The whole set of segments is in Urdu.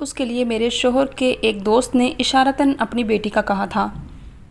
اس کے لیے میرے شوہر کے ایک دوست نے اشارتاً اپنی بیٹی کا کہا تھا۔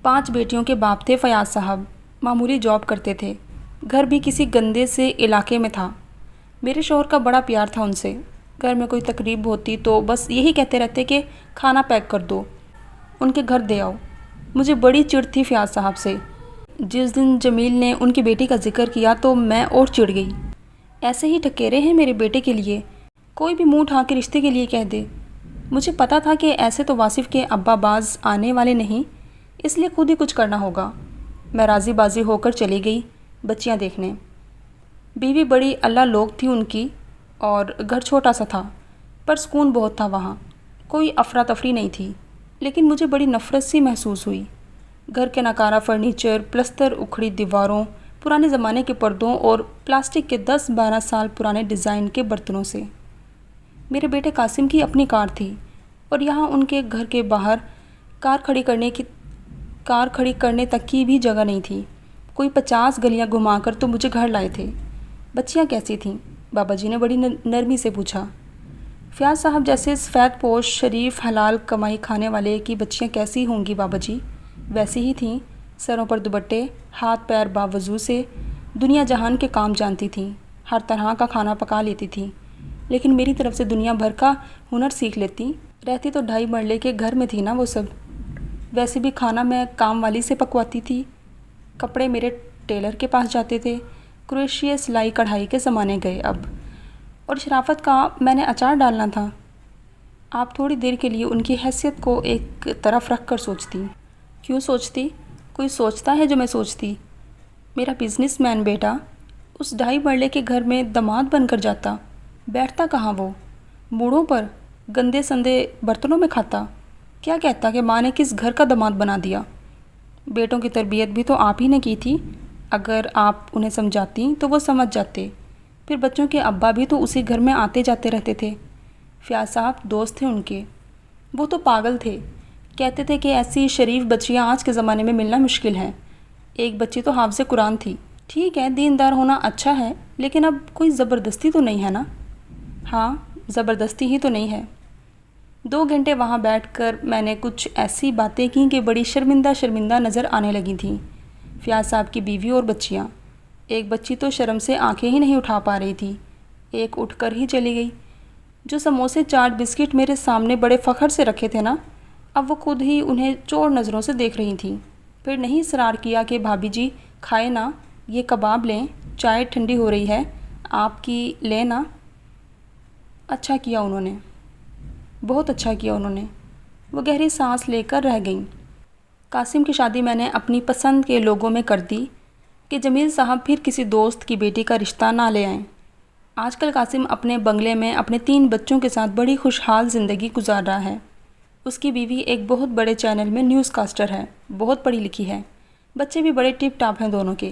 5 بیٹیوں کے باپ تھے فیاض صاحب، معمولی جاب کرتے تھے، گھر بھی کسی گندے سے علاقے میں تھا۔ میرے شوہر کا بڑا پیار تھا ان سے، گھر میں کوئی تقریب ہوتی تو بس یہی کہتے رہتے کہ کھانا پیک کر دو، ان کے گھر دے آؤ۔ مجھے بڑی چڑ تھی فیاض صاحب سے۔ جس دن جمیل نے ان کی بیٹی کا ذکر کیا تو میں اور چڑ گئی۔ ایسے ہی ٹھکیرے ہیں میرے بیٹے کے لیے، کوئی بھی منہ اٹھا کے رشتے کے لیے کہہ دے۔ مجھے پتا تھا کہ ایسے تو واصف کے ابا باز آنے والے نہیں، اس لیے خود ہی کچھ کرنا ہوگا۔ میں راضی بازی ہو کر چلی گئی بچیاں دیکھنے۔ بیوی بڑی اللہ لوگ تھی ان کی، اور گھر چھوٹا سا تھا پر سکون بہت تھا وہاں، کوئی افراتفری نہیں تھی۔ لیکن مجھے بڑی نفرت سی محسوس ہوئی، گھر کے ناکارہ فرنیچر، پلستر اکھڑی دیواروں، پرانے زمانے کے پردوں اور پلاسٹک کے 10-12 سال پرانے ڈیزائن کے برتنوں سے۔ میرے بیٹے قاسم کی اپنی کار تھی، اور یہاں ان کے گھر کے باہر کار کھڑی کرنے تک کی بھی جگہ نہیں تھی۔ کوئی 50 گلیاں گھما کر تو مجھے گھر لائے تھے۔ بچیاں کیسی تھیں؟ بابا جی نے بڑی نرمی سے پوچھا۔ فیاض صاحب جیسے سفید پوش، شریف، حلال کمائی کھانے والے کی بچیاں کیسی ہوں گی بابا جی؟ ویسی ہی تھیں، سروں پر دوپٹے، ہاتھ پیر باوضو سے، دنیا جہان کے کام جانتی تھیں، ہر طرح کا کھانا پکا لیتی تھیں، لیکن میری طرف سے دنیا بھر کا ہنر سیکھ لیتی۔ رہتی تو 2.5 مرلے کے گھر میں تھی نا وہ سب۔ ویسے بھی کھانا میں کام والی سے پکواتی تھی، کپڑے میرے ٹیلر کے پاس جاتے تھے۔ کروشیا سلائی کڑھائی کے زمانے گئے اب، اور شرافت کا میں نے اچار ڈالنا تھا۔ آپ تھوڑی دیر کے لیے ان کی حیثیت کو ایک طرف رکھ کر سوچتی۔ کیوں سوچتی؟ کوئی سوچتا ہے جو میں سوچتی؟ میرا بزنس مین بیٹا اس 2.5 مرلے کے گھر میں داماد بن کر جاتا، بیٹھتا کہاں وہ؟ موڑوں پر گندے سندے برتنوں میں کھاتا؟ کیا کہتا کہ ماں نے کس گھر کا داماد بنا دیا؟ بیٹوں کی تربیت بھی تو آپ ہی نے کی تھی، اگر آپ انہیں سمجھاتی تو وہ سمجھ جاتے۔ پھر بچوں کے ابا بھی تو اسی گھر میں آتے جاتے رہتے تھے۔ فیاض صاحب دوست تھے ان کے، وہ تو پاگل تھے، کہتے تھے کہ ایسی شریف بچیاں آج کے زمانے میں ملنا مشکل ہے۔ ایک بچی تو حافظ قرآن تھی۔ ٹھیک ہے، دیندار ہونا اچھا ہے، لیکن اب کوئی زبردستی تو نہیں ہے نا؟ ہاں، زبردستی ہی تو نہیں ہے۔ 2 گھنٹے وہاں بیٹھ کر میں نے کچھ ایسی باتیں کیں کہ بڑی شرمندہ نظر آنے لگی تھیں۔ فیاض صاحب کی بیوی اور بچیاں، ایک بچی تو شرم سے آنکھیں ہی نہیں اٹھا پا رہی تھی، ایک اٹھ کر ہی چلی گئی۔ جو سموسے، چاٹ، بسکٹ میرے سامنے بڑے فخر سے رکھے تھے نا، اب وہ خود ہی انہیں چور نظروں سے دیکھ رہی تھیں۔ پھر نہیں اصرار کیا کہ بھابھی جی کھائے نا، یہ کباب لیں، چائے ٹھنڈی ہو رہی ہے، آپ کی لیں نا۔ اچھا کیا انہوں نے، بہت اچھا کیا انہوں نے۔ وہ گہری سانس لے کر رہ گئیں۔ قاسم کی شادی میں نے اپنی پسند کے لوگوں میں کر دی کہ جمیل صاحب پھر کسی دوست کی بیٹی کا رشتہ نہ لے آئیں۔ آج کل قاسم اپنے بنگلے میں اپنے 3 بچوں کے ساتھ بڑی خوشحال زندگی گزار رہا ہے۔ اس کی بیوی ایک بہت بڑے چینل میں نیوز کاسٹر ہے، بہت پڑھی لکھی ہے، بچے بھی بڑے ٹپ ٹاپ ہیں دونوں کے۔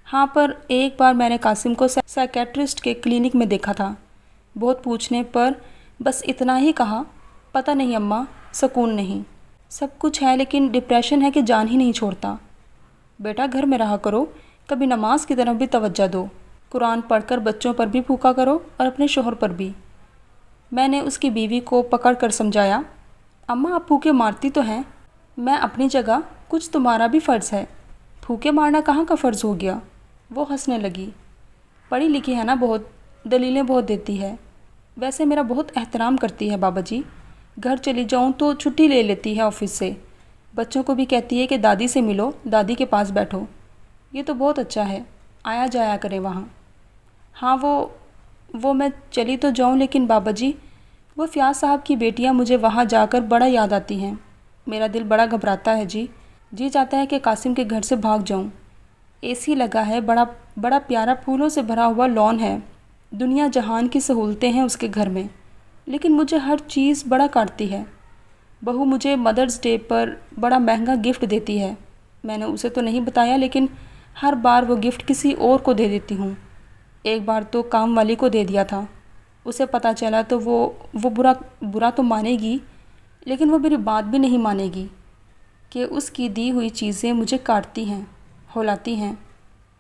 ہاں، پر ایک بار میں نے قاسم کو سائیکیٹرسٹ کے کلینک میں دیکھا تھا۔ بہت پوچھنے پر بس اتنا ہی کہا، پتہ نہیں اماں، سکون نہیں، سب کچھ ہے لیکن ڈپریشن ہے کہ جان ہی نہیں چھوڑتا۔ بیٹا گھر میں رہا کرو، کبھی نماز کی طرف بھی توجہ دو، قرآن پڑھ کر بچوں پر بھی پھونکا کرو اور اپنے شوہر پر بھی۔ میں نے اس کی بیوی کو پکڑ کر سمجھایا، اماں آپ پھونکے مارتی تو ہیں، میں اپنی جگہ، کچھ تمہارا بھی فرض ہے، پھونکے مارنا کہاں کا فرض ہو گیا؟ وہ ہنسنے لگی۔ پڑھی لکھی ہے نا بہت، دلیلیں بہت دیتی ہے، ویسے میرا بہت احترام کرتی ہے بابا جی، گھر چلی جاؤں تو چھٹی لے لیتی ہے آفس سے، بچوں کو بھی کہتی ہے کہ دادی سے ملو، دادی کے پاس بیٹھو۔ یہ تو بہت اچھا ہے، آیا جایا کریں وہاں۔ ہاں وہ میں چلی تو جاؤں، لیکن بابا جی وہ فیاض صاحب کی بیٹیاں مجھے وہاں جا کر بڑا یاد آتی ہیں، میرا دل بڑا گھبراتا ہے جی چاہتا ہے کہ قاسم کے گھر سے بھاگ جاؤں۔ اے سی لگا ہے، بڑا پیارا پھولوں سے بھرا ہوا لان ہے، دنیا جہان کی سہولتیں ہیں اس کے گھر میں، لیکن مجھے ہر چیز بڑا کاٹتی ہے۔ بہو مجھے مدرز ڈے پر بڑا مہنگا گفٹ دیتی ہے، میں نے اسے تو نہیں بتایا، لیکن ہر بار وہ گفٹ کسی اور کو دے دیتی ہوں۔ ایک بار تو کام والی کو دے دیا تھا، اسے پتہ چلا تو وہ برا تو مانے گی، لیکن وہ میری بات بھی نہیں مانے گی کہ اس کی دی ہوئی چیزیں مجھے کاٹتی ہیں، ہلاتی ہیں۔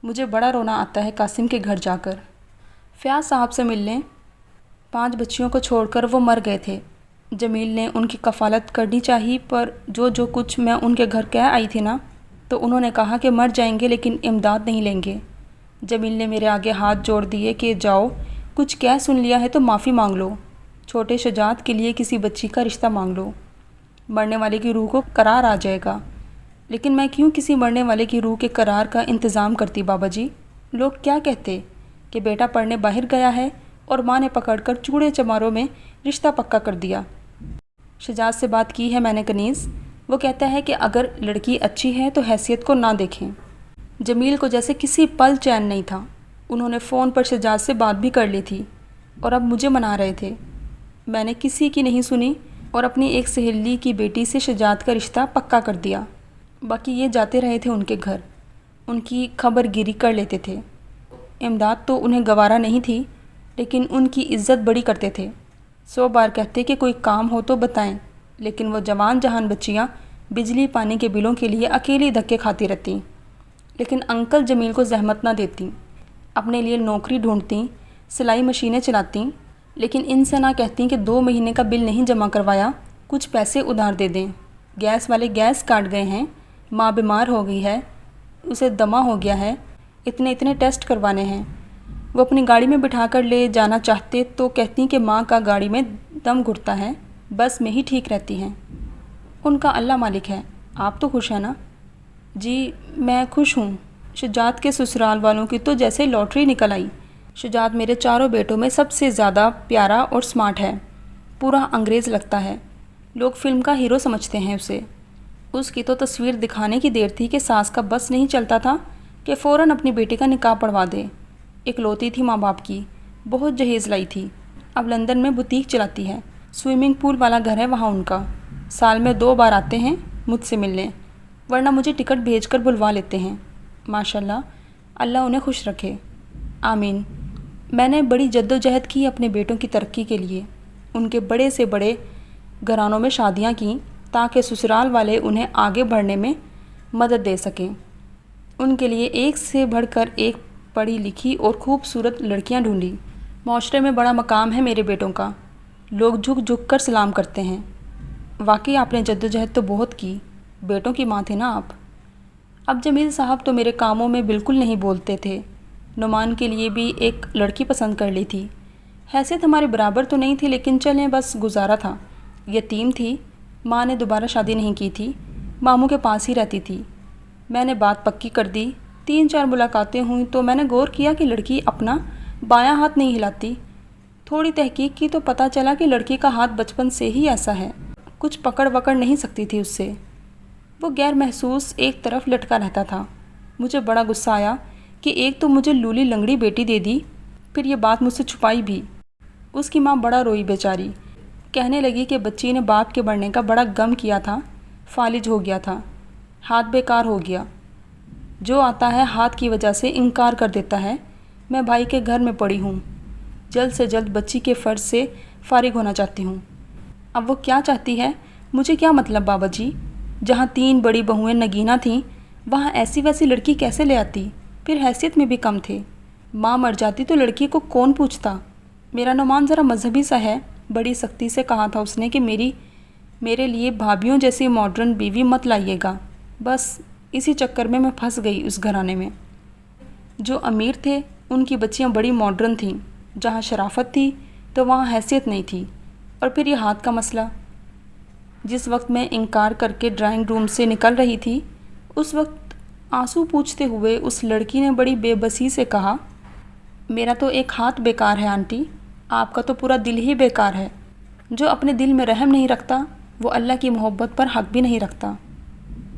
مجھے بڑا رونا آتا ہے قاسم کے گھر جا کر۔ فیاض صاحب سے ملنے 5 بچیوں کو چھوڑ کر وہ مر گئے تھے۔ جمیل نے ان کی کفالت کرنی چاہی، پر جو کچھ میں ان کے گھر کہہ آئی تھی نا، تو انہوں نے کہا کہ مر جائیں گے لیکن امداد نہیں لیں گے۔ جمیل نے میرے آگے ہاتھ جوڑ دیے کہ جاؤ، کچھ کہہ سن لیا ہے تو معافی مانگ لو، چھوٹے شجاعت کے لیے کسی بچی کا رشتہ مانگ لو، مرنے والے کی روح کو قرار آ جائے گا۔ لیکن میں کیوں کسی مرنے والے کی روح کے قرار کا انتظام کرتی بابا جی؟ لوگ کیا کہتے کہ بیٹا پڑھنے باہر گیا ہے، اور ماں نے پکڑ کر چوڑے چماروں میں رشتہ پکا کر دیا۔ شجاعت سے بات کی ہے میں نے کنیز، وہ کہتا ہے کہ اگر لڑکی اچھی ہے تو حیثیت کو نہ دیکھیں۔ جمیل کو جیسے کسی پل چین نہیں تھا، انہوں نے فون پر شجاعت سے بات بھی کر لی تھی اور اب مجھے منا رہے تھے۔ میں نے کسی کی نہیں سنی اور اپنی ایک سہیلی کی بیٹی سے شجاعت کا رشتہ پکا کر دیا۔ باقی یہ جاتے رہے تھے ان کے گھر، ان کی خبر گیری کر لیتے تھے۔ امداد تو انہیں گوارا نہیں تھی، لیکن ان کی عزت بڑی کرتے تھے۔ 100 بار کہتے کہ کوئی کام ہو تو بتائیں، لیکن وہ جوان جہان بچیاں بجلی پانی کے بلوں کے لیے اکیلی دھکے کھاتی رہتیں، لیکن انکل جمیل کو زحمت نہ دیتیں، اپنے لیے نوکری ڈھونڈتیں، سلائی مشینیں چلاتیں، لیکن ان سے نہ کہتیں کہ 2 مہینے کا بل نہیں جمع کروایا، کچھ پیسے ادھار دے دیں، گیس والے گیس کاٹ گئے ہیں، ماں بیمار ہو گئی ہے، اسے دمہ ہو گیا ہے، اتنے ٹیسٹ کروانے ہیں۔ وہ اپنی گاڑی میں بٹھا کر لے جانا چاہتے تو کہتی کہ ماں کا گاڑی میں دم گھٹتا ہے، بس میں ہی ٹھیک رہتی ہیں۔ ان کا اللہ مالک ہے، آپ تو خوش ہیں نا؟ جی میں خوش ہوں۔ شجاعت کے سسرال والوں کی تو جیسے لاٹری نکل آئی۔ شجاعت میرے چاروں بیٹوں میں سب سے زیادہ پیارا اور سمارٹ ہے، پورا انگریز لگتا ہے، لوگ فلم کا ہیرو سمجھتے ہیں اسے۔ اس کی تو تصویر دکھانے کی دیر تھی کہ ساس کا بس نہیں چلتا تھا کہ فوراً اپنی بیٹی کا نکاح پڑھوا دے۔ اکلوتی تھی ماں باپ کی، بہت جہیز لائی تھی، اب لندن میں بوتیک چلاتی ہے، سوئمنگ پول والا گھر ہے وہاں ان کا، سال میں 2 بار آتے ہیں مجھ سے ملنے، ورنہ مجھے ٹکٹ بھیج کر بلوا لیتے ہیں۔ ماشاءاللہ، اللہ انہیں خوش رکھے، آمین۔ میں نے بڑی جدوجہد کی اپنے بیٹوں کی ترقی کے لیے، ان کے بڑے سے بڑے گھرانوں میں شادیاں کیں تاکہ سسرال والے انہیں آگے بڑھنے میں مدد دے سکیں۔ ان کے لیے ایک سے بڑھ کر ایک پڑھی لکھی اور خوبصورت لڑکیاں ڈھونڈی۔ معاشرے میں بڑا مقام ہے میرے بیٹوں کا، لوگ جھک جھک کر سلام کرتے ہیں۔ واقعی آپ نے جدوجہد تو بہت کی، بیٹوں کی ماں تھے نا آپ۔ اب جمیل صاحب تو میرے کاموں میں بالکل نہیں بولتے تھے۔ نعمان کے لیے بھی ایک لڑکی پسند کر لی تھی، حیثیت ہمارے برابر تو نہیں تھی لیکن چلیں بس گزارا تھا۔ یتیم تھی، ماں نے دوبارہ شادی نہیں کی تھی، ماموں کے پاس ہی رہتی تھی۔ میں نے بات پکی کر دی، 3-4 ملاقاتیں ہوئیں تو میں نے غور کیا کہ لڑکی اپنا بایاں ہاتھ نہیں ہلاتی۔ تھوڑی تحقیق کی تو پتہ چلا کہ لڑکی کا ہاتھ بچپن سے ہی ایسا ہے، کچھ پکڑ وکڑ نہیں سکتی تھی اس سے، وہ غیر محسوس ایک طرف لٹکا رہتا تھا۔ مجھے بڑا غصہ آیا کہ ایک تو مجھے لولی لنگڑی بیٹی دے دی، پھر یہ بات مجھ سے چھپائی بھی۔ اس کی ماں بڑا روئی بیچاری، کہنے لگی کہ بچی نے باپ کے بڑھنے کا بڑا غم کیا تھا، فالج ہو گیا تھا، ہاتھ بیکار ہو گیا، جو آتا ہے ہاتھ کی وجہ سے انکار کر دیتا ہے۔ میں بھائی کے گھر میں پڑی ہوں، جلد سے جلد بچی کے فرض سے فارغ ہونا چاہتی ہوں۔ اب وہ کیا چاہتی ہے مجھے کیا مطلب بابا جی، جہاں 3 بڑی بہویں نگینہ تھیں وہاں ایسی ویسی لڑکی کیسے لے آتی، پھر حیثیت میں بھی کم تھے، ماں مر جاتی تو لڑکی کو کون پوچھتا۔ میرا نعمان ذرا مذہبی سا ہے، بڑی سختی سے کہا تھا اس نے کہ میرے لیے بھابھیوں جیسی ماڈرن بیوی مت لائیے گا۔ بس اسی چکر میں پھنس گئی اس گھرانے میں۔ جو امیر تھے ان کی بچیاں بڑی ماڈرن تھیں، جہاں شرافت تھی تو وہاں حیثیت نہیں تھی۔ اور پھر یہ ہاتھ کا مسئلہ، جس وقت میں انکار کر کے ڈرائنگ روم سے نکل رہی تھی اس وقت آنسو پوچھتے ہوئے اس لڑکی نے بڑی بے بسی سے کہا، میرا تو ایک ہاتھ بیکار ہے آنٹی، آپ کا تو پورا دل ہی بیکار ہے۔ جو اپنے دل میں رحم نہیں رکھتا وہ اللہ کی محبت پر حق بھی نہیں رکھتا۔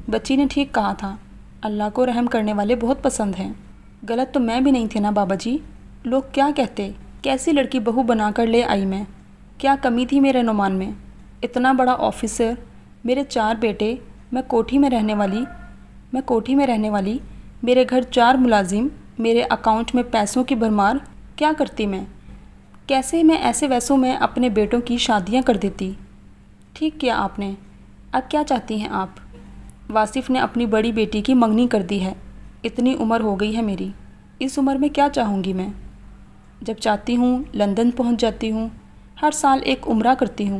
بچی نے ٹھیک کہا تھا، اللہ کو رحم کرنے والے بہت پسند ہیں۔ غلط تو میں بھی نہیں تھی نا بابا جی، لوگ کیا کہتے، کیسی لڑکی بہو بنا کر لے آئی میں، کیا کمی تھی میرے نعمان میں، اتنا بڑا آفیسر، میرے 4 بیٹے، میں کوٹھی میں رہنے والی، میرے گھر 4 ملازم، میرے اکاؤنٹ میں پیسوں کی بھرمار، کیا کرتی میں، کیسے میں ایسے ویسوں میں اپنے بیٹوں کی شادیاں کر دیتی۔ ٹھیک کیا آپ نے، اب کیا چاہتی ہیں آپ؟ واصف نے اپنی بڑی بیٹی کی منگنی کر دی ہے، اتنی عمر ہو گئی ہے میری، اس عمر میں کیا چاہوں گی میں؟ جب چاہتی ہوں لندن پہنچ جاتی ہوں، ہر سال ایک عمرہ کرتی ہوں،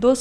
2